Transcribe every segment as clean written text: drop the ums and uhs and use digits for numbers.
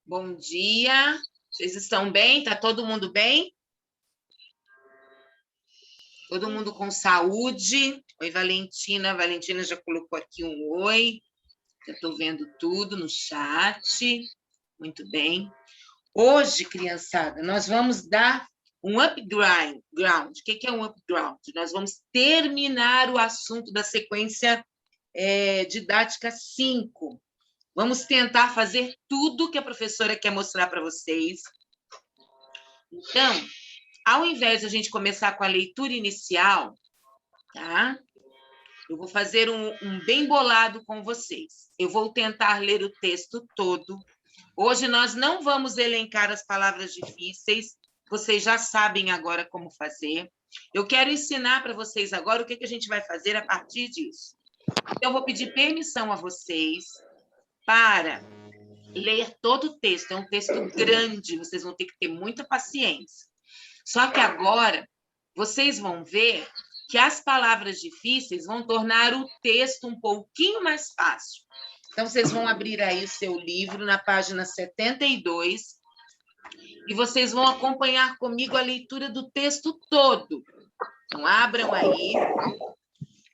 Bom dia. Vocês estão bem? Tá todo mundo bem? Todo mundo com saúde? Oi, Valentina. Valentina já colocou aqui um oi. Já estou vendo tudo no chat. Muito bem. Hoje, criançada, nós vamos dar um upgrade. O que é um upgrade? Nós vamos terminar o assunto da sequência didática 5. Vamos tentar fazer tudo que a professora quer mostrar para vocês. Então, ao invés de a gente começar com a leitura inicial, tá? Eu vou fazer um bem bolado com vocês. Eu vou tentar ler o texto todo. Hoje nós não vamos elencar as palavras difíceis, vocês já sabem agora como fazer. Eu quero ensinar para vocês agora o que a gente vai fazer a partir disso. Então, eu vou pedir permissão a vocês para ler todo o texto. É um texto grande, vocês vão ter que ter muita paciência. Só que agora, vocês vão ver que as palavras difíceis vão tornar o texto um pouquinho mais fácil. Então, vocês vão abrir aí o seu livro na página 72 e vocês vão acompanhar comigo a leitura do texto todo. Então, abram aí.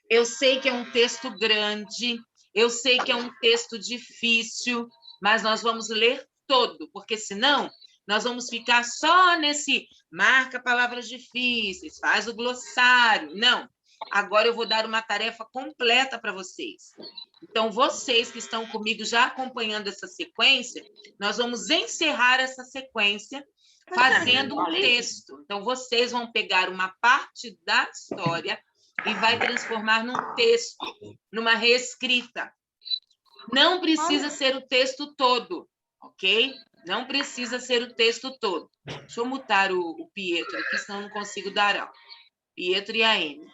Eu sei que é um texto grande, eu sei que é um texto difícil, mas nós vamos ler todo, porque senão nós vamos ficar só nesse marca palavras difíceis, faz o glossário. Não, agora eu vou dar uma tarefa completa para vocês. Então, vocês que estão comigo já acompanhando essa sequência, nós vamos encerrar essa sequência fazendo um texto. Então, vocês vão pegar uma parte da história e vai transformar num texto, numa reescrita. Não precisa ser o texto todo, ok? Não precisa ser o texto todo. Deixa eu mutar o Pietro aqui, senão eu não consigo dar aula. Pietro e a Amy.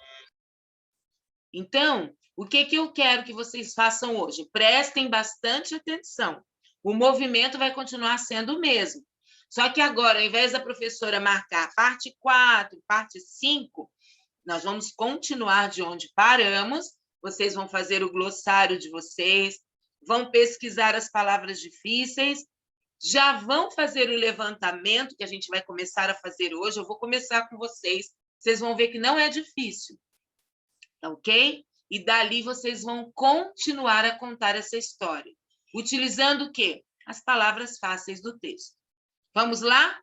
Então, o que eu quero que vocês façam hoje? Prestem bastante atenção. O movimento vai continuar sendo o mesmo. Só que agora, ao invés da professora marcar parte 4, parte 5, nós vamos continuar de onde paramos, vocês vão fazer o glossário de vocês, vão pesquisar as palavras difíceis, já vão fazer o levantamento que a gente vai começar a fazer hoje. Eu vou começar com vocês, vocês vão ver que não é difícil, tá ok? E dali vocês vão continuar a contar essa história, utilizando o quê? As palavras fáceis do texto. Vamos lá?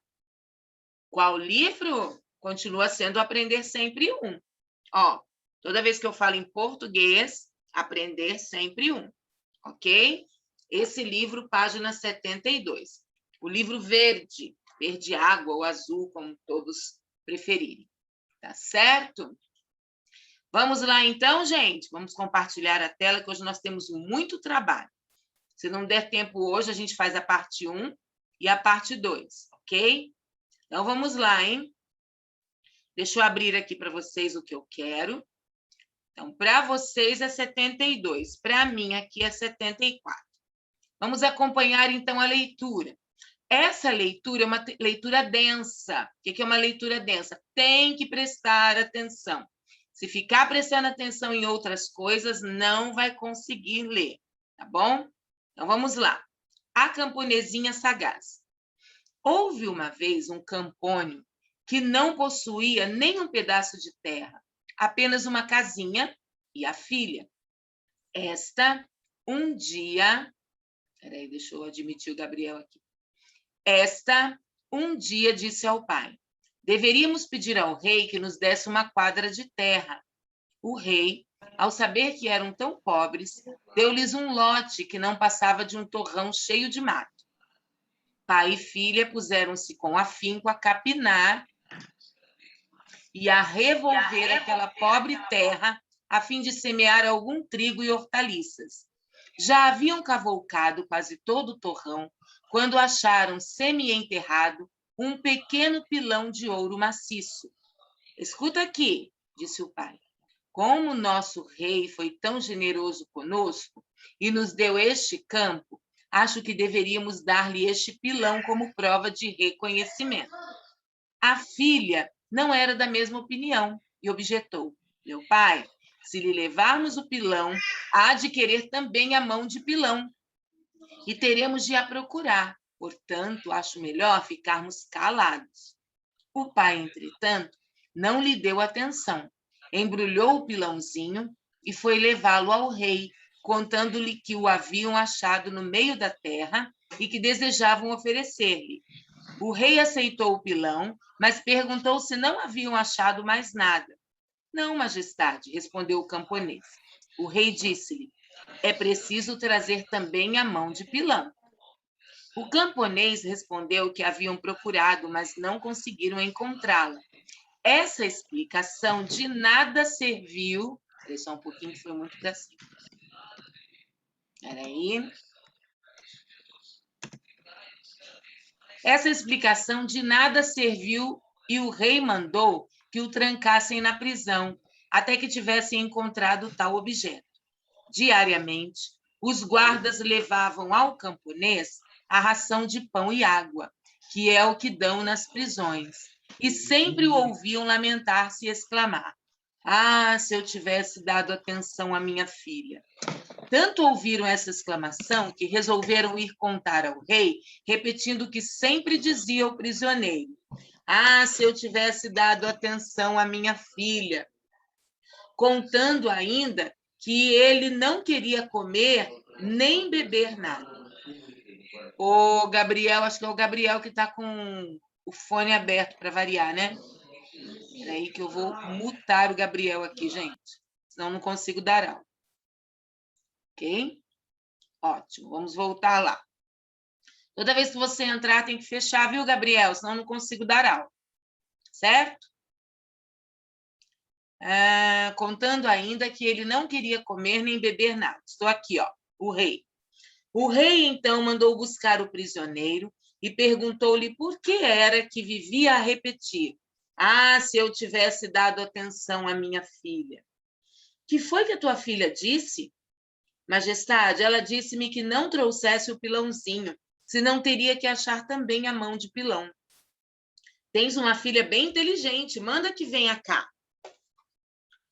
Qual livro? Continua sendo Aprender Sempre Um. Ó, toda vez que eu falo em português, Aprender Sempre Um, ok? Esse livro, página 72. O livro verde, verde água ou azul, como todos preferirem. Tá certo? Vamos lá então, gente? Vamos compartilhar a tela, que hoje nós temos muito trabalho. Se não der tempo hoje, a gente faz a parte 1 e a parte 2, ok? Então, vamos lá, hein? Deixa eu abrir aqui para vocês o que eu quero. Então, para vocês é 72, para mim aqui é 74. Vamos acompanhar, então, a leitura. Essa leitura é uma leitura densa. O que é uma leitura densa? Tem que prestar atenção. Se ficar prestando atenção em outras coisas, não vai conseguir ler, tá bom? Então, vamos lá. A camponesinha sagaz. Houve uma vez um campônio que não possuía nem um pedaço de terra, apenas uma casinha e a filha. Esta, um dia... Peraí, deixa eu admitir o Gabriel aqui. Esta, um dia, disse ao pai: deveríamos pedir ao rei que nos desse uma quadra de terra. O rei, ao saber que eram tão pobres, deu-lhes um lote que não passava de um torrão cheio de mato. Pai e filha puseram-se com afinco a capinar e a revolver aquela pobre terra a fim de semear algum trigo e hortaliças. Já haviam cavalcado quase todo o torrão quando acharam semi-enterrado um pequeno pilão de ouro maciço. Escuta aqui, disse o pai. Como nosso rei foi tão generoso conosco e nos deu este campo, acho que deveríamos dar-lhe este pilão como prova de reconhecimento. A filha não era da mesma opinião e objetou: meu pai, se lhe levarmos o pilão, há de querer também a mão de pilão. E teremos de a procurar, Portanto, acho melhor ficarmos calados. O pai, entretanto, não lhe deu atenção. Embrulhou o pilãozinho e foi levá-lo ao rei, contando-lhe que o haviam achado no meio da terra e que desejavam oferecer-lhe. O rei aceitou o pilão, mas perguntou se não haviam achado mais nada. Não, majestade, respondeu o camponês. O rei disse-lhe: é preciso trazer também a mão de pilão. O camponês respondeu que haviam procurado, mas não conseguiram encontrá-la. Essa explicação de nada serviu. Espera só um pouquinho, que foi muito para cima. Espera aí. Essa explicação de nada serviu e o rei mandou que o trancassem na prisão, até que tivessem encontrado tal objeto. Diariamente, os guardas levavam ao camponês a ração de pão e água, que é o que dão nas prisões, e sempre o ouviam lamentar-se e exclamar: ah, se eu tivesse dado atenção à minha filha. Tanto ouviram essa exclamação que resolveram ir contar ao rei, repetindo o que sempre dizia o prisioneiro: ah, se eu tivesse dado atenção à minha filha. Contando ainda que ele não queria comer nem beber nada. O Gabriel, acho que é o Gabriel que está com o fone aberto para variar, né? Espera aí que eu vou mutar o Gabriel aqui, gente. Senão não consigo dar aula. Ok? Ótimo, vamos voltar lá. Toda vez que você entrar, tem que fechar, viu, Gabriel? Senão não consigo dar aula. Certo? Contando ainda que ele não queria comer nem beber nada. Estou aqui, ó, o rei. O rei, então, mandou buscar o prisioneiro e perguntou-lhe por que era que vivia a repetir: ah, se eu tivesse dado atenção à minha filha. Que foi que a tua filha disse? Majestade, ela disse-me que não trouxesse o pilãozinho, senão teria que achar também a mão de pilão. Tens uma filha bem inteligente, manda que venha cá.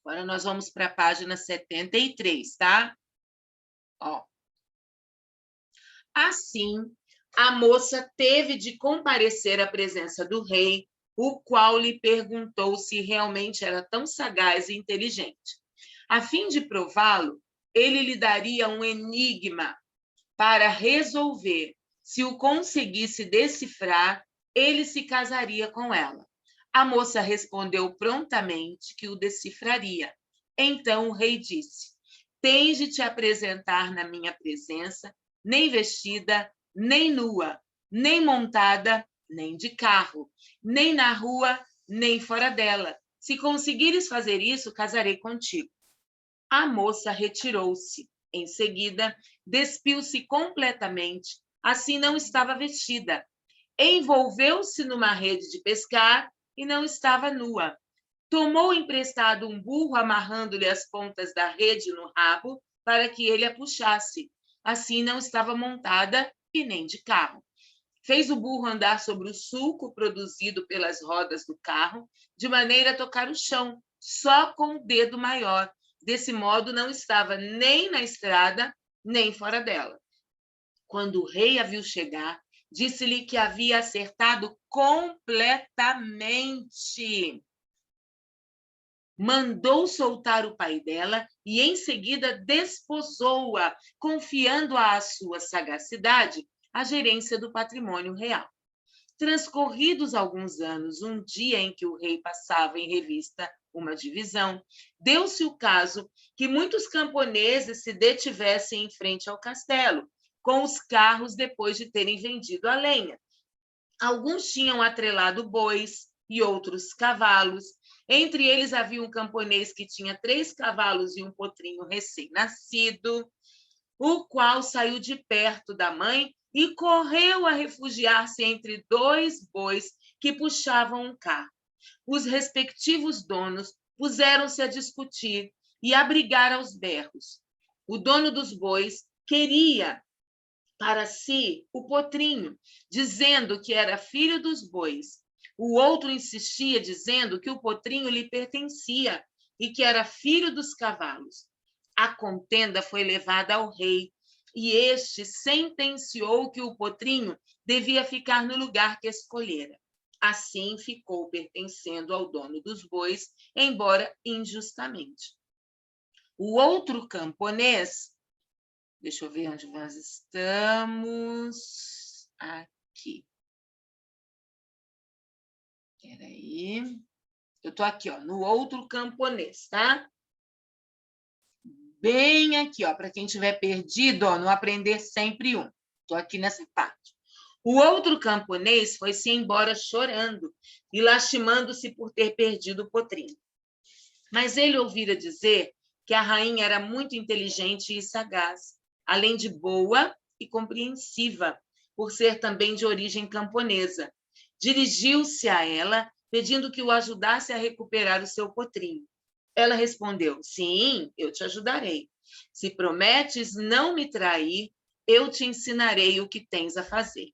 Agora nós vamos para a página 73, tá? Ó. Assim, a moça teve de comparecer à presença do rei, o qual lhe perguntou se realmente era tão sagaz e inteligente. A fim de prová-lo, ele lhe daria um enigma para resolver. Se o conseguisse decifrar, ele se casaria com ela. A moça respondeu prontamente que o decifraria. Então o rei disse: tens de te apresentar na minha presença, nem vestida, nem nua, nem montada, nem de carro, nem na rua, nem fora dela. Se conseguires fazer isso, casarei contigo. A moça retirou-se. Em seguida, despiu-se completamente, assim não estava vestida. Envolveu-se numa rede de pescar e não estava nua. Tomou emprestado um burro, amarrando-lhe as pontas da rede no rabo para que ele a puxasse. Assim não estava montada e nem de carro. Fez o burro andar sobre o sulco produzido pelas rodas do carro, de maneira a tocar o chão, só com o dedo maior. Desse modo, não estava nem na estrada, nem fora dela. Quando o rei a viu chegar, disse-lhe que havia acertado completamente. Mandou soltar o pai dela e, em seguida, desposou-a, confiando-a à sua sagacidade a gerência do patrimônio real. Transcorridos alguns anos, um dia em que o rei passava em revista uma divisão, deu-se o caso que muitos camponeses se detivessem em frente ao castelo, com os carros depois de terem vendido a lenha. Alguns tinham atrelado bois e outros cavalos. Entre eles havia um camponês que tinha 3 cavalos e um potrinho recém-nascido, o qual saiu de perto da mãe e correu a refugiar-se entre 2 bois que puxavam um carro. Os respectivos donos puseram-se a discutir e a brigar aos berros. O dono dos bois queria para si o potrinho, dizendo que era filho dos bois. O outro insistia, dizendo que o potrinho lhe pertencia e que era filho dos cavalos. A contenda foi levada ao rei. e este sentenciou que o potrinho devia ficar no lugar que escolhera. Assim ficou pertencendo ao dono dos bois, embora injustamente. O outro camponês, deixa eu ver onde nós estamos, aqui. Espera aí. Eu estou aqui, ó, no outro camponês, tá? Bem aqui, ó, para quem tiver perdido, ó, no Aprender Sempre Um. Estou aqui nessa parte. O outro camponês foi-se embora chorando e lastimando-se por ter perdido o potrinho. Mas ele ouvira dizer que a rainha era muito inteligente e sagaz, além de boa e compreensiva, por ser também de origem camponesa. Dirigiu-se a ela, pedindo que o ajudasse a recuperar o seu potrinho. Ela respondeu: sim, eu te ajudarei. Se prometes não me trair, eu te ensinarei o que tens a fazer.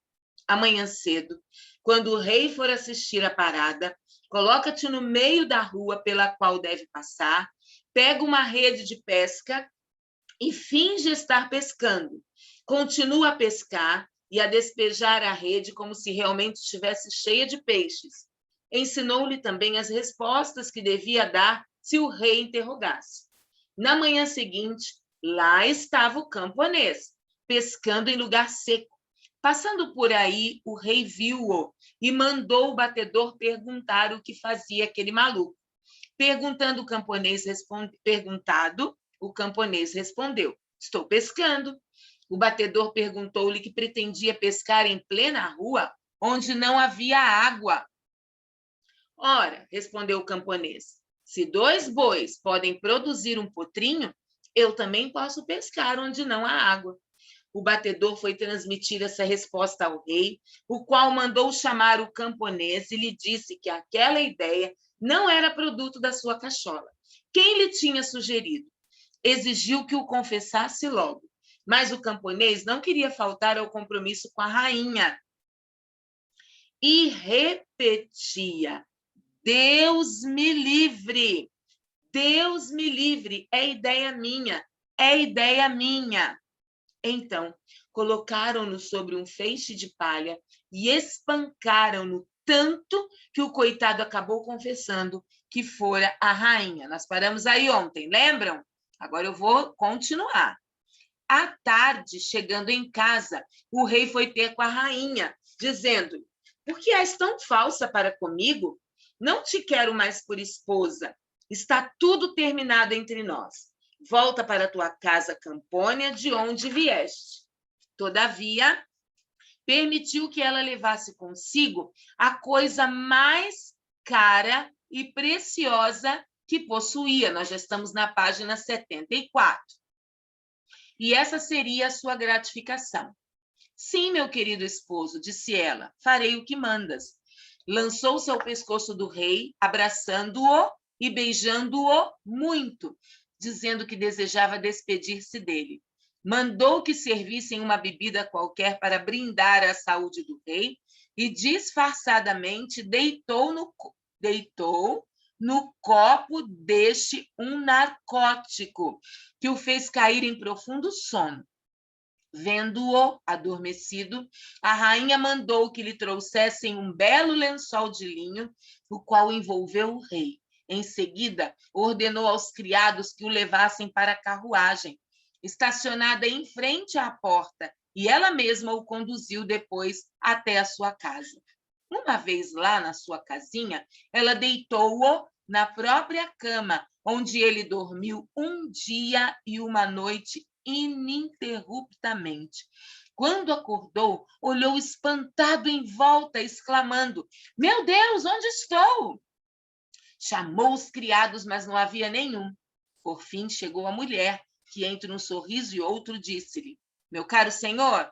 Amanhã cedo, quando o rei for assistir à parada, coloca-te no meio da rua pela qual deve passar, pega uma rede de pesca e finge estar pescando. Continua a pescar e a despejar a rede como se realmente estivesse cheia de peixes. Ensinou-lhe também as respostas que devia dar se o rei interrogasse. Na manhã seguinte, lá estava o camponês, pescando em lugar seco. Passando por aí, o rei viu-o e mandou o batedor perguntar o que fazia aquele maluco. Perguntando o camponês, o camponês respondeu: estou pescando. O batedor perguntou-lhe que pretendia pescar em plena rua, onde não havia água. Ora, respondeu o camponês, se 2 bois podem produzir um potrinho, eu também posso pescar onde não há água. O batedor foi transmitir essa resposta ao rei, o qual mandou chamar o camponês e lhe disse que aquela ideia não era produto da sua cachola. Quem lhe tinha sugerido? Exigiu que o confessasse logo, mas o camponês não queria faltar ao compromisso com a rainha. E repetia: Deus me livre, Deus me livre, é ideia minha, é ideia minha. Então, colocaram-no sobre um feixe de palha e espancaram-no tanto que o coitado acabou confessando que fora a rainha. Nós paramos aí ontem, lembram? Agora eu vou continuar. À tarde, chegando em casa, o rei foi ter com a rainha, dizendo: por que és tão falsa para comigo? Não te quero mais por esposa. Está tudo terminado entre nós. Volta para tua casa Campônia, de onde vieste. Todavia, permitiu que ela levasse consigo a coisa mais cara e preciosa que possuía. Nós já estamos na página 74. E essa seria a sua gratificação. Sim, meu querido esposo, disse ela, farei o que mandas. Lançou-se ao pescoço do rei, abraçando-o e beijando-o muito, dizendo que desejava despedir-se dele. Mandou que servissem uma bebida qualquer para brindar a saúde do rei e, disfarçadamente, deitou no copo deste um narcótico, que o fez cair em profundo sono. Vendo-o adormecido, a rainha mandou que lhe trouxessem um belo lençol de linho, o qual envolveu o rei. Em seguida, ordenou aos criados que o levassem para a carruagem, estacionada em frente à porta, e ela mesma o conduziu depois até a sua casa. Uma vez lá na sua casinha, ela deitou-o na própria cama, onde ele dormiu um dia e uma noite ininterruptamente. Quando acordou, olhou espantado em volta, exclamando: meu Deus, onde estou? Chamou os criados, mas não havia nenhum. Por fim, chegou a mulher, que entre um sorriso e outro disse-lhe: meu caro senhor,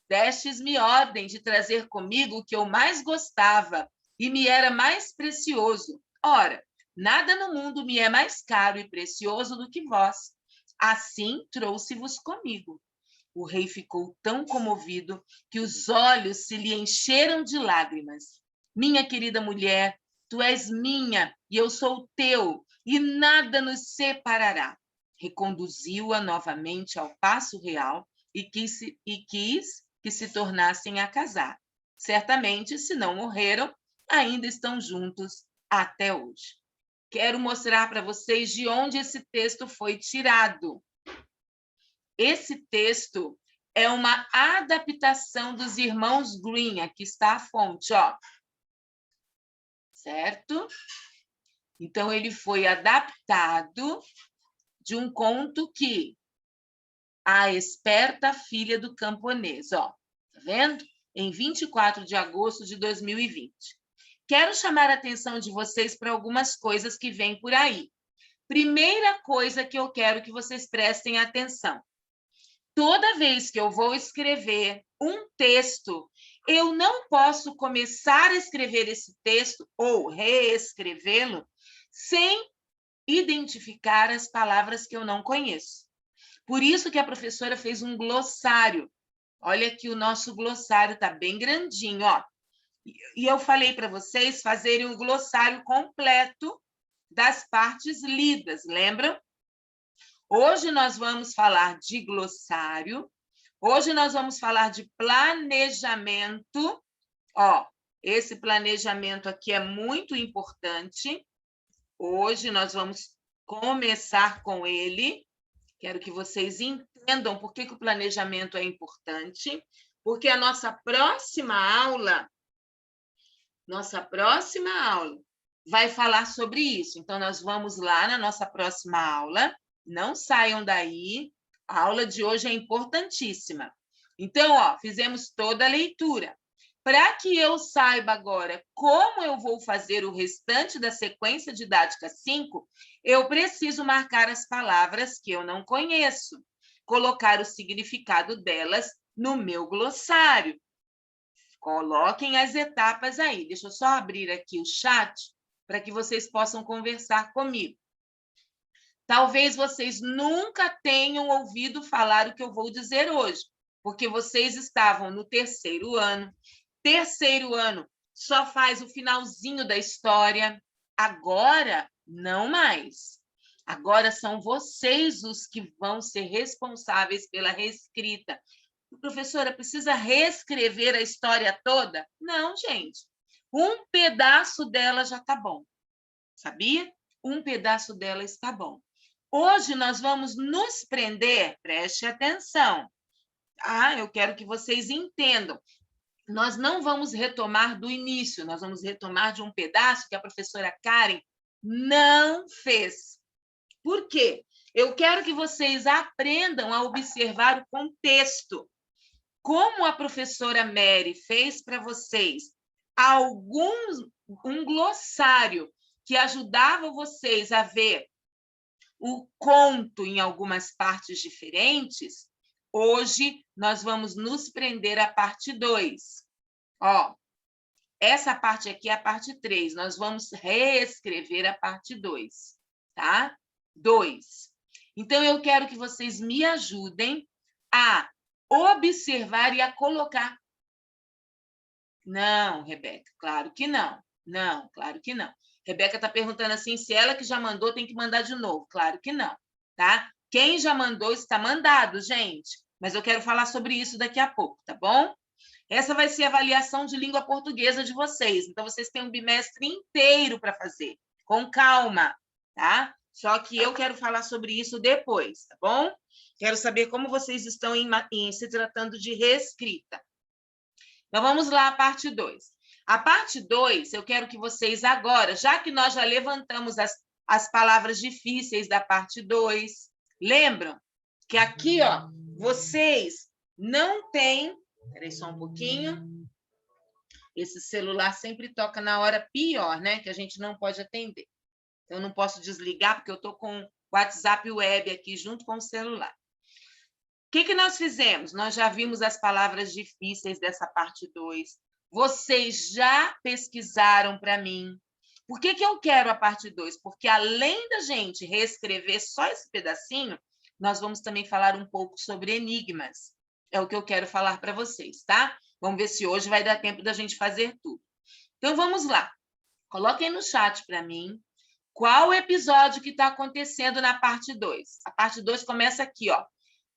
destes-me ordem de trazer comigo o que eu mais gostava e me era mais precioso. Ora, nada no mundo me é mais caro e precioso do que vós. Assim trouxe-vos comigo. O rei ficou tão comovido que os olhos se lhe encheram de lágrimas. Minha querida mulher, tu és minha e eu sou teu, e nada nos separará. Reconduziu-a novamente ao paço real e quis que se tornassem a casar. Certamente, se não morreram, ainda estão juntos até hoje. Quero mostrar para vocês de onde esse texto foi tirado. Esse texto é uma adaptação dos irmãos Grimm. Aqui está a fonte, ó. Certo? Então, ele foi adaptado de um conto que A Esperta Filha do Camponês, ó. Tá vendo? Em 24 de agosto de 2020. Quero chamar a atenção de vocês para algumas coisas que vêm por aí. Primeira coisa que eu quero que vocês prestem atenção. Toda vez que eu vou escrever um texto, eu não posso começar a escrever esse texto ou reescrevê-lo sem identificar as palavras que eu não conheço. Por isso que a professora fez um glossário. Olha aqui, o nosso glossário está bem grandinho, ó. E eu falei para vocês fazerem o glossário completo das partes lidas, lembram? Hoje nós vamos falar de glossário, hoje nós vamos falar de planejamento. Ó, esse planejamento aqui é muito importante. Hoje nós vamos começar com ele. Quero que vocês entendam por que o planejamento é importante, porque a nossa próxima aula vai falar sobre isso. Então, nós vamos lá na nossa próxima aula. Não saiam daí. A aula de hoje é importantíssima. Então, ó, fizemos toda a leitura. Para que eu saiba agora como eu vou fazer o restante da sequência didática 5, eu preciso marcar as palavras que eu não conheço, colocar o significado delas no meu glossário. Coloquem as etapas aí. Deixa eu só abrir aqui o chat para que vocês possam conversar comigo. Talvez vocês nunca tenham ouvido falar o que eu vou dizer hoje, porque vocês estavam no terceiro ano. Terceiro ano só faz o finalzinho da história. Agora, não mais. Agora são vocês os que vão ser responsáveis pela reescrita. Professora, precisa reescrever a história toda? Não, gente. Um pedaço dela já está bom. Sabia? Um pedaço dela está bom. Hoje nós vamos nos prender, preste atenção. Eu quero que vocês entendam. Nós não vamos retomar do início, nós vamos retomar de um pedaço que a professora Karen não fez. Por quê? Eu quero que vocês aprendam a observar o contexto. Como a professora Mary fez para vocês um glossário que ajudava vocês a ver o conto em algumas partes diferentes, hoje nós vamos nos prender à parte 2. Ó, essa parte aqui é a parte 3. Nós vamos reescrever a parte 2, tá? 2. Então, eu quero que vocês me ajudem a observar e a colocar. Não, Rebeca, claro que não. Não, claro que não. Rebeca está perguntando assim, se ela que já mandou tem que mandar de novo. Claro que não, tá? Quem já mandou está mandado, gente. Mas eu quero falar sobre isso daqui a pouco, tá bom? Essa vai ser a avaliação de língua portuguesa de vocês. Então, vocês têm um bimestre inteiro para fazer. Com calma, tá? Só que eu quero falar sobre isso depois, tá bom? Quero saber como vocês estão se tratando de reescrita. Então, vamos lá, a parte 2. A parte 2, eu quero que vocês agora, já que nós já levantamos as palavras difíceis da parte 2, lembram que aqui, ó, vocês não têm... Espera aí só um pouquinho. Esse celular sempre toca na hora pior, né? Que a gente não pode atender. Eu não posso desligar, porque eu estou com o WhatsApp Web aqui junto com o celular. O que nós fizemos? Nós já vimos as palavras difíceis dessa parte 2. Vocês já pesquisaram para mim. Por que eu quero a parte 2? Porque, além da gente reescrever só esse pedacinho, nós vamos também falar um pouco sobre enigmas. É o que eu quero falar para vocês, tá? Vamos ver se hoje vai dar tempo da gente fazer tudo. Então, vamos lá. Coloquem no chat para mim qual o episódio que está acontecendo na parte 2. A parte 2 começa aqui, ó.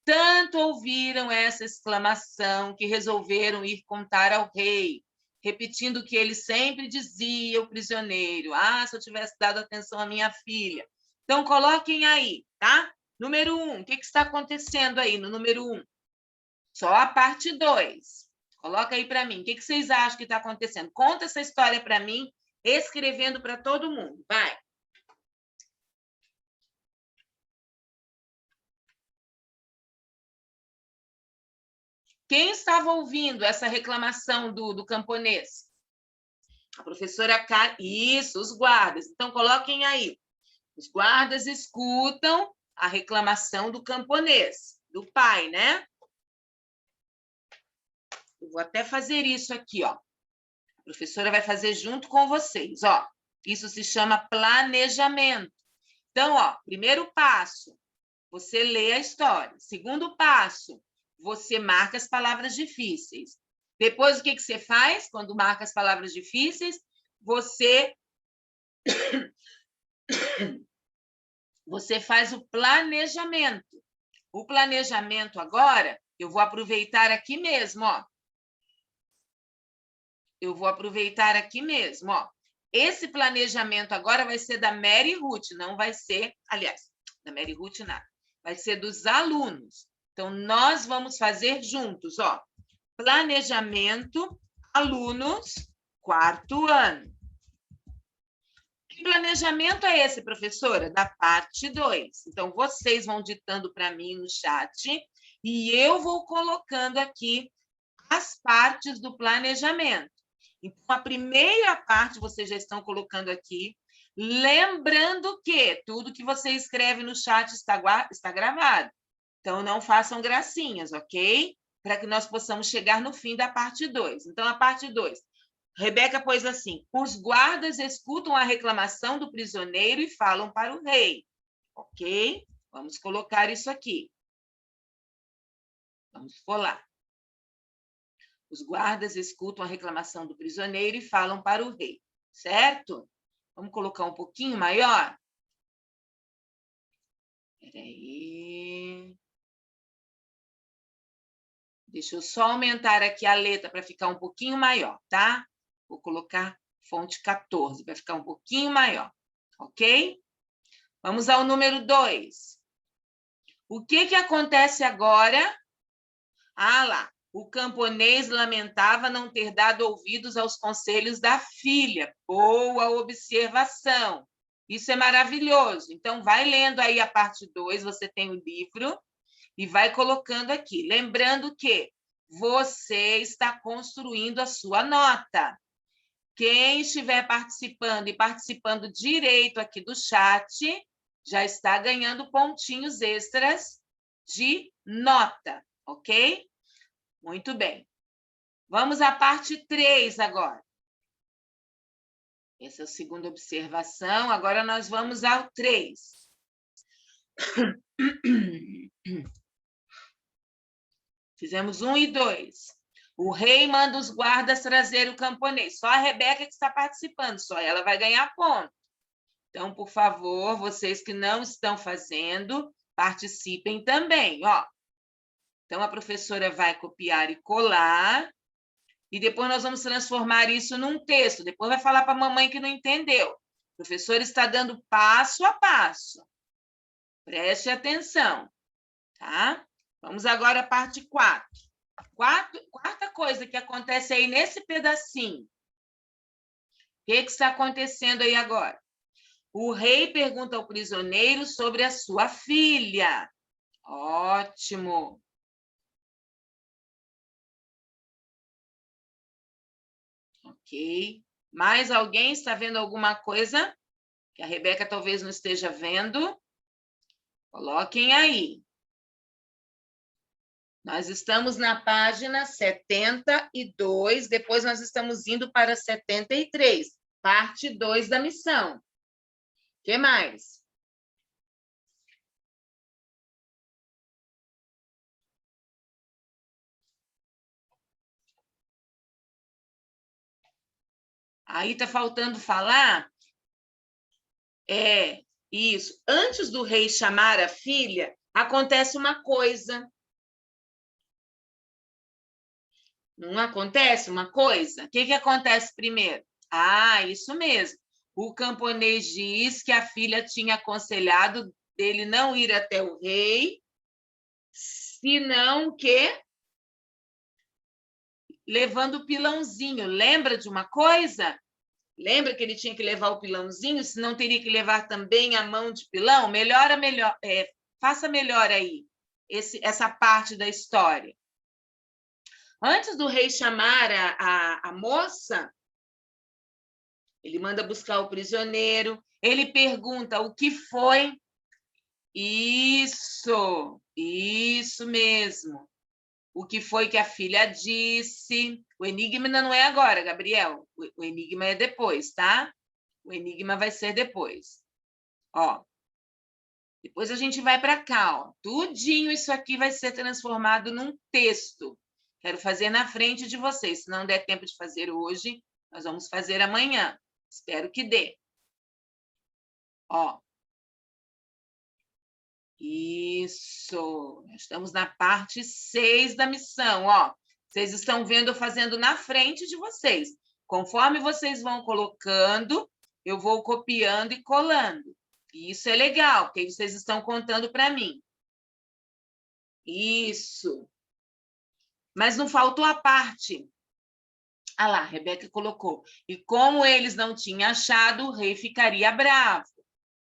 tanto ouviram essa exclamação que resolveram ir contar ao rei, repetindo o que ele sempre dizia, o prisioneiro. Ah, se eu tivesse dado atenção à minha filha. Então, coloquem aí, tá? Número 1, o que está acontecendo aí no número 1? Só a parte 2. Coloca aí para mim. O que vocês acham que está acontecendo? Conta essa história para mim, escrevendo para todo mundo. Vai. Quem estava ouvindo essa reclamação do camponês? A professora Karen. Isso, os guardas. Então, coloquem aí. Os guardas escutam a reclamação do camponês, do pai, né? Eu vou até fazer isso aqui, ó. A professora vai fazer junto com vocês, ó. Isso se chama planejamento. Então, ó, primeiro passo, você lê a história. Segundo passo, você marca as palavras difíceis. Depois, o que você faz quando marca as palavras difíceis? Você faz o planejamento. O planejamento agora, eu vou aproveitar aqui mesmo, ó. Eu vou aproveitar aqui mesmo, ó. Esse planejamento agora vai ser da Mary Ruth, não vai ser, aliás, da Mary Ruth nada. Vai ser dos alunos. Então, nós vamos fazer juntos, ó. Planejamento, alunos, 4º ano. Que planejamento é esse, professora? Da parte 2. Então, vocês vão ditando para mim no chat e eu vou colocando aqui as partes do planejamento. Então, a primeira parte vocês já estão colocando aqui, lembrando que tudo que você escreve no chat está gravado. Então, não façam gracinhas, ok? Para que nós possamos chegar no fim da parte 2. Então, a parte 2. Rebeca pôs assim: os guardas escutam a reclamação do prisioneiro e falam para o rei. Ok? Vamos colocar isso aqui. Vamos colar. Os guardas escutam a reclamação do prisioneiro e falam para o rei. Certo? Vamos colocar um pouquinho maior? Espera aí. Deixa eu só aumentar aqui a letra para ficar um pouquinho maior, tá? Vou colocar fonte 14 para ficar um pouquinho maior, ok? Vamos ao número 2. O que acontece agora? Ah lá, o camponês lamentava não ter dado ouvidos aos conselhos da filha. Boa observação. Isso é maravilhoso. Então, vai lendo aí a parte 2, você tem o livro, e vai colocando aqui. Lembrando que você está construindo a sua nota. Quem estiver participando e participando direito aqui do chat, já está ganhando pontinhos extras de nota, ok? Muito bem. Vamos à parte 3 agora. Essa é a segunda observação. Agora nós vamos ao 3. Fizemos 1 e 2. O rei manda os guardas trazer o camponês. Só a Rebeca que está participando, só ela vai ganhar ponto. Então, por favor, vocês que não estão fazendo, participem também, ó. Então, a professora vai copiar e colar, e depois nós vamos transformar isso num texto. Depois vai falar para a mamãe que não entendeu. O professor está dando passo a passo. Preste atenção, tá? Vamos agora à parte 4. Quarta coisa que acontece aí nesse pedacinho. O que está acontecendo aí agora? O rei pergunta ao prisioneiro sobre a sua filha. Ótimo. Ok. Mais alguém está vendo alguma coisa que a Rebeca talvez não esteja vendo? Coloquem aí. Nós estamos na página 72, depois nós estamos indo para 73, parte 2 da missão. O que mais? Aí está faltando falar. Isso. Antes do rei chamar a filha, acontece uma coisa. Não acontece uma coisa? O que acontece primeiro? Ah, isso mesmo. O camponês diz que a filha tinha aconselhado dele não ir até o rei, senão que levando o pilãozinho. Lembra de uma coisa? Lembra que ele tinha que levar o pilãozinho, senão teria que levar também a mão de pilão? Faça melhor aí essa parte da história. Antes do rei chamar a moça, ele manda buscar o prisioneiro, ele pergunta o que foi. Isso mesmo. O que foi que a filha disse? O enigma não é agora, Gabriel. O enigma é depois, tá? O enigma vai ser depois. Ó. Depois a gente vai para cá, ó. Tudinho isso aqui vai ser transformado num texto. Quero fazer na frente de vocês. Se não der tempo de fazer hoje, nós vamos fazer amanhã. Espero que dê. Ó. Isso. Estamos na parte 6 da missão, ó. Vocês estão vendo eu fazendo na frente de vocês. Conforme vocês vão colocando, eu vou copiando e colando. E isso é legal, porque vocês estão contando para mim. Isso. Mas não faltou a parte. Ah lá, a Rebeca colocou. E como eles não tinham achado, o rei ficaria bravo.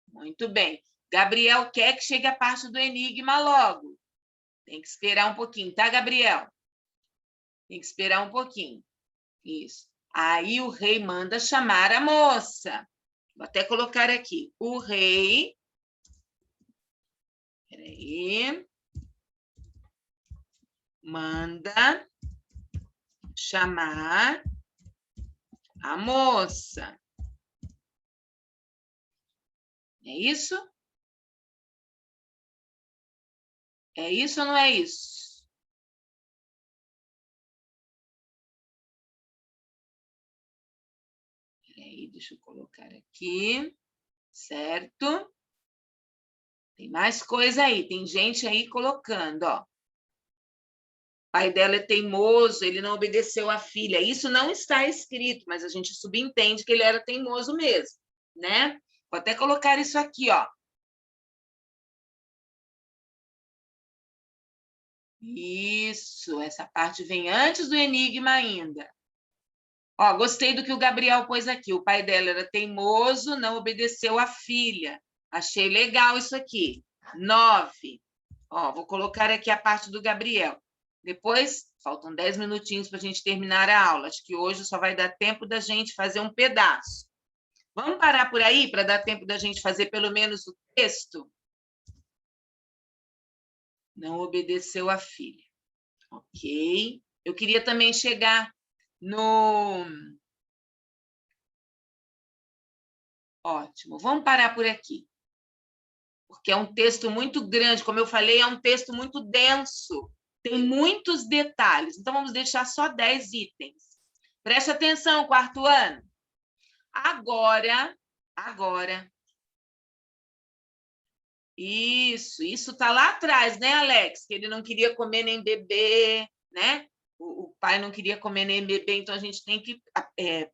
Muito bem. Gabriel quer que chegue a parte do enigma logo. Tem que esperar um pouquinho, tá, Gabriel? Tem que esperar um pouquinho. Isso. Aí o rei manda chamar a moça. Vou até colocar aqui. O rei... Peraí. Manda chamar a moça. É isso? É isso ou não é isso? Peraí, deixa eu colocar aqui. Certo? Tem mais coisa aí. Tem gente aí colocando, ó. O pai dela é teimoso, ele não obedeceu à filha. Isso não está escrito, mas a gente subentende que ele era teimoso mesmo, né? Vou até colocar isso aqui, ó. Isso, essa parte vem antes do enigma ainda. Ó, gostei do que o Gabriel pôs aqui. O pai dela era teimoso, não obedeceu à filha. Achei legal isso aqui. 9. Ó, vou colocar aqui a parte do Gabriel. Depois, faltam 10 minutinhos para a gente terminar a aula. Acho que hoje só vai dar tempo da gente fazer um pedaço. Vamos parar por aí para dar tempo da gente fazer pelo menos o texto? Não obedeceu à filha. Ok. Eu queria também chegar no... Ótimo. Vamos parar por aqui. Porque é um texto muito grande. Como eu falei, é um texto muito denso. Tem muitos detalhes. Então, vamos deixar só 10 itens. Preste atenção, quarto ano. Agora... Isso está lá atrás, né, Alex? Que ele não queria comer nem beber, né? O pai não queria comer nem beber, então a gente tem que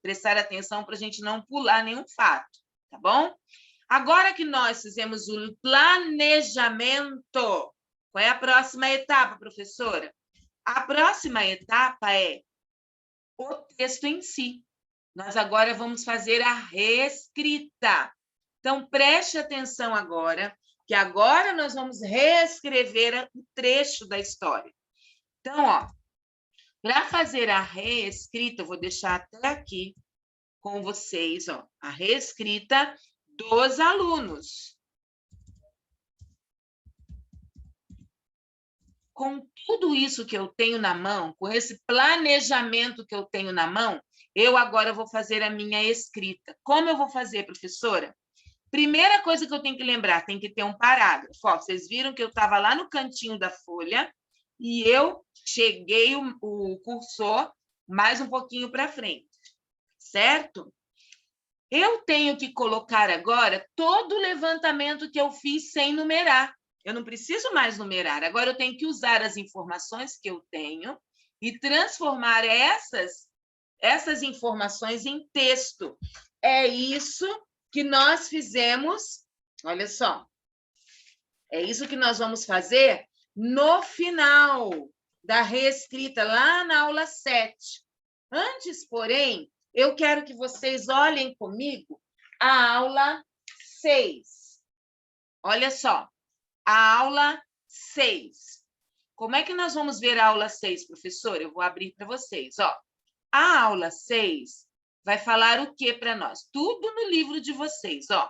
prestar atenção para a gente não pular nenhum fato, tá bom? Agora que nós fizemos o planejamento, qual é a próxima etapa, professora? A próxima etapa é o texto em si. Nós agora vamos fazer a reescrita. Então, preste atenção agora, que agora nós vamos reescrever o trecho da história. Então, ó, para fazer a reescrita, eu vou deixar até aqui com vocês, ó, a reescrita dos alunos. Com tudo isso que eu tenho na mão, com esse planejamento que eu tenho na mão, eu agora vou fazer a minha escrita. Como eu vou fazer, professora? Primeira coisa que eu tenho que lembrar, tem que ter um parágrafo. Ó, vocês viram que eu estava lá no cantinho da folha e eu cheguei o cursor mais um pouquinho para frente, certo? Eu tenho que colocar agora todo o levantamento que eu fiz sem numerar. Eu não preciso mais numerar. Agora eu tenho que usar as informações que eu tenho e transformar essas informações em texto. É isso que nós fizemos, olha só, é isso que nós vamos fazer no final da reescrita, lá na aula 7. Antes, porém, eu quero que vocês olhem comigo a aula 6. Olha só, a aula 6. Como é que nós vamos ver a aula 6, professor? Eu vou abrir para vocês. Ó, a aula 6 vai falar o que para nós? Tudo no livro de vocês. Ó.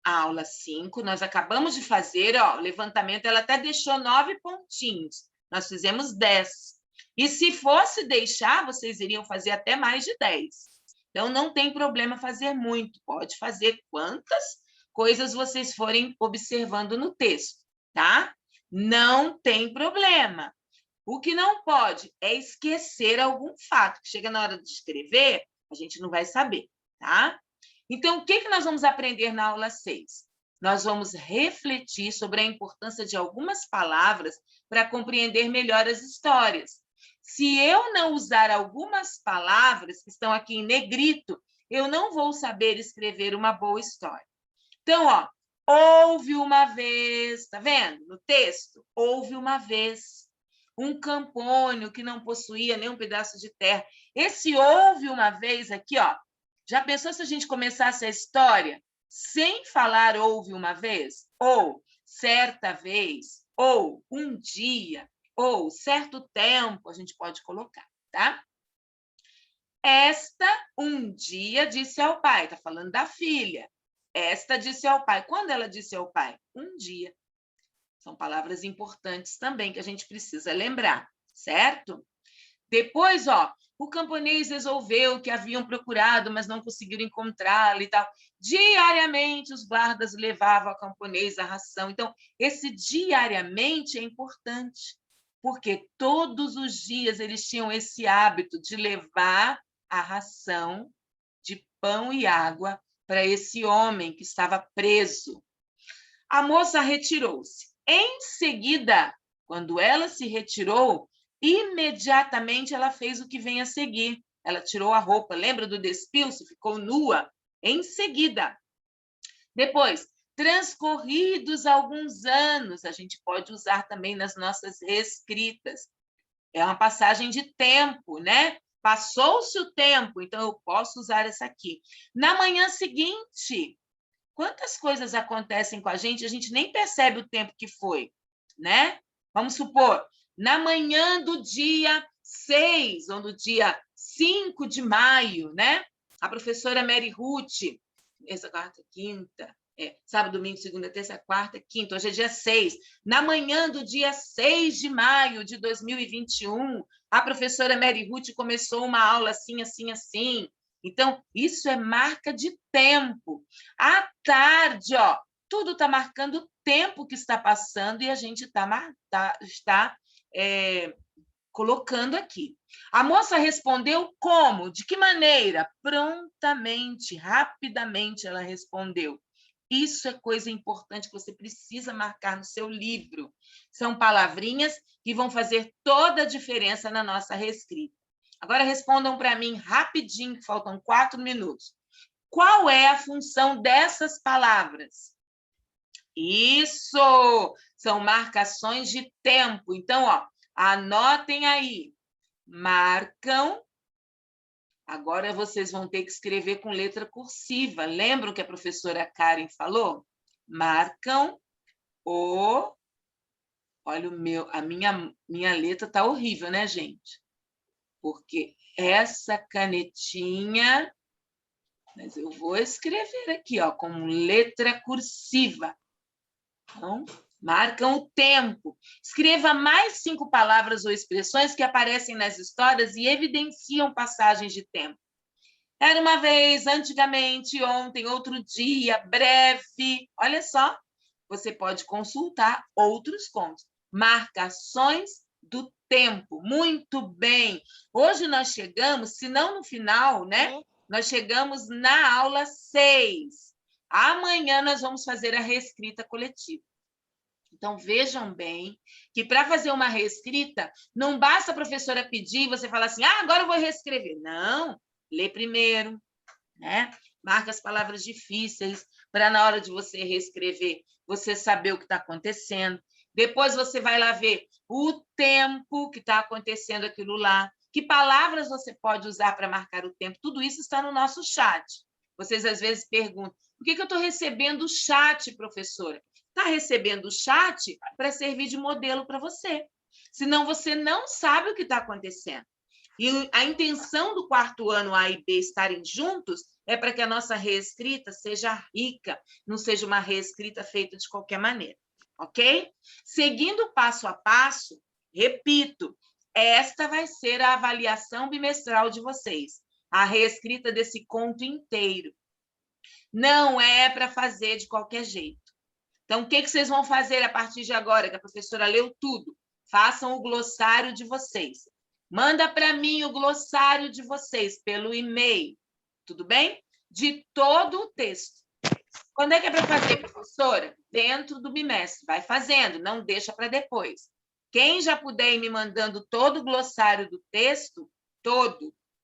A aula 5, nós acabamos de fazer, ó, o levantamento, ela até deixou 9 pontinhos. Nós fizemos 10. E se fosse deixar, vocês iriam fazer até mais de 10. Então, não tem problema fazer muito. Pode fazer quantas coisas vocês forem observando no texto, tá? Não tem problema. O que não pode é esquecer algum fato, que chega na hora de escrever, a gente não vai saber, tá? Então, o que nós vamos aprender na aula 6? Nós vamos refletir sobre a importância de algumas palavras para compreender melhor as histórias. Se eu não usar algumas palavras que estão aqui em negrito, eu não vou saber escrever uma boa história. Então, ó, houve uma vez, tá vendo? No texto, houve uma vez um campônio que não possuía nenhum pedaço de terra. Esse houve uma vez aqui, ó. Já pensou se a gente começasse a história sem falar houve uma vez? Ou certa vez? Ou um dia? Ou certo tempo? A gente pode colocar, tá? Esta um dia disse ao pai. Está falando da filha. Esta disse ao pai. Quando ela disse ao pai? Um dia. São palavras importantes também que a gente precisa lembrar, certo? Depois, ó, o camponês resolveu que haviam procurado, mas não conseguiram encontrá-lo e tal. Diariamente, os guardas levavam ao camponês a ração. Então, esse diariamente é importante, porque todos os dias eles tinham esse hábito de levar a ração de pão e água para esse homem que estava preso. A moça retirou-se. Em seguida, quando ela se retirou, imediatamente ela fez o que vem a seguir. Ela tirou a roupa, lembra do despilso? Ficou nua. Em seguida. Depois, transcorridos alguns anos, a gente pode usar também nas nossas reescritas. É uma passagem de tempo, né? Passou-se o tempo, então eu posso usar essa aqui. Na manhã seguinte, quantas coisas acontecem com a gente nem percebe o tempo que foi, né? Vamos supor, na manhã do dia 6, ou do dia 5 de maio, né? A professora Mary Ruth, essa quarta, quinta, sábado, domingo, segunda, terça, quarta, quinta, hoje é dia 6. Na manhã do dia 6 de maio de 2021, a professora Mary Ruth começou uma aula assim, assim, assim. Então, isso é marca de tempo. À tarde, ó, tudo está marcando o tempo que está passando e a gente está colocando aqui. A moça respondeu como? De que maneira? Prontamente, rapidamente ela respondeu. Isso é coisa importante que você precisa marcar no seu livro. São palavrinhas que vão fazer toda a diferença na nossa reescrita. Agora respondam para mim rapidinho, que faltam 4 minutos. Qual é a função dessas palavras? Isso! São marcações de tempo. Então, ó, anotem aí. Marcam. Agora vocês vão ter que escrever com letra cursiva. Lembram que a professora Karen falou? Marcam o... Olha, a minha letra está horrível, né, gente? Porque essa canetinha... Mas eu vou escrever aqui, ó, com letra cursiva. Então, marcam o tempo. Escreva mais 5 palavras ou expressões que aparecem nas histórias e evidenciam passagens de tempo. Era uma vez, antigamente, ontem, outro dia, breve. Olha só, você pode consultar outros contos. Marcações do tempo. Muito bem. Hoje nós chegamos, se não no final, né? Nós chegamos na aula 6. Amanhã nós vamos fazer a reescrita coletiva. Então, vejam bem que para fazer uma reescrita, não basta a professora pedir e você falar assim, agora eu vou reescrever. Não, lê primeiro, né? Marca as palavras difíceis, para na hora de você reescrever, você saber o que está acontecendo. Depois você vai lá ver o tempo que está acontecendo aquilo lá, que palavras você pode usar para marcar o tempo. Tudo isso está no nosso chat. Vocês, às vezes, perguntam, por que eu estou recebendo o chat, professora? Está recebendo o chat para servir de modelo para você. Senão, você não sabe o que está acontecendo. E a intenção do quarto ano A e B estarem juntos é para que a nossa reescrita seja rica, não seja uma reescrita feita de qualquer maneira, ok? Seguindo passo a passo, repito, esta vai ser a avaliação bimestral de vocês, a reescrita desse conto inteiro. Não é para fazer de qualquer jeito. Então, o que vocês vão fazer a partir de agora, que a professora leu tudo? Façam o glossário de vocês. Manda para mim o glossário de vocês pelo e-mail, tudo bem? De todo o texto. Quando é que é para fazer, professora? Dentro do bimestre. Vai fazendo, não deixa para depois. Quem já puder ir me mandando todo o glossário do texto,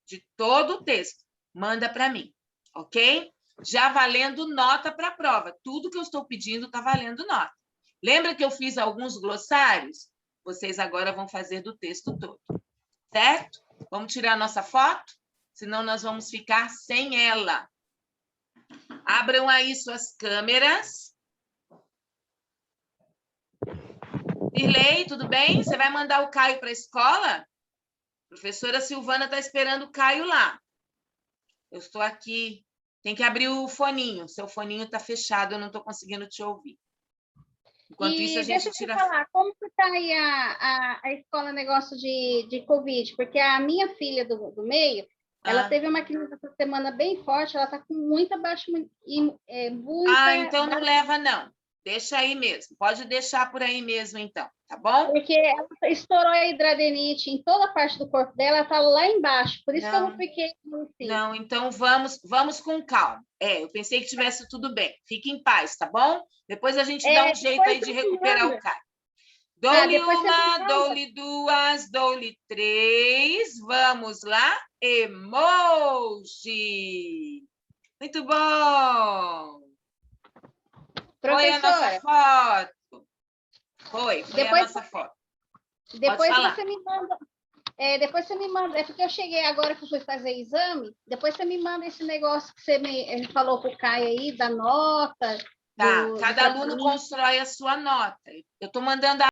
de todo o texto, manda para mim, ok? Já valendo nota para a prova. Tudo que eu estou pedindo está valendo nota. Lembra que eu fiz alguns glossários? Vocês agora vão fazer do texto todo. Certo? Vamos tirar a nossa foto? Senão nós vamos ficar sem ela. Abram aí suas câmeras. Irlei, tudo bem? Você vai mandar o Caio para a escola? A professora Silvana está esperando o Caio lá. Eu estou aqui. Tem que abrir o foninho. Seu foninho está fechado, eu não estou conseguindo te ouvir. Enquanto isso, a gente tira... Deixa eu te falar, como que está aí a escola negócio de Covid? Porque a minha filha do meio, ela teve uma clínica essa semana bem forte, ela está com muita baixa... então não leva, não. Deixa aí mesmo. Pode deixar por aí mesmo, então. Tá bom? Porque ela estourou a hidradenite em toda a parte do corpo dela, ela está lá embaixo. Por isso que eu não fiquei... Assim. Não, então vamos com calma. Eu pensei que tivesse tudo bem. Fique em paz, tá bom? Depois a gente dá um jeito aí de recuperar o Caio. Dou-lhe uma, dou-lhe duas, dou-lhe três. Vamos lá. Emoji. Muito bom. Foi a nossa foto. Foi a nossa foto. Depois você me manda... depois você me manda... É porque eu cheguei agora que eu fui fazer exame. Depois você me manda esse negócio que você me falou para o Caio aí, da nota. Tá, cada aluno constrói a sua nota. Eu estou mandando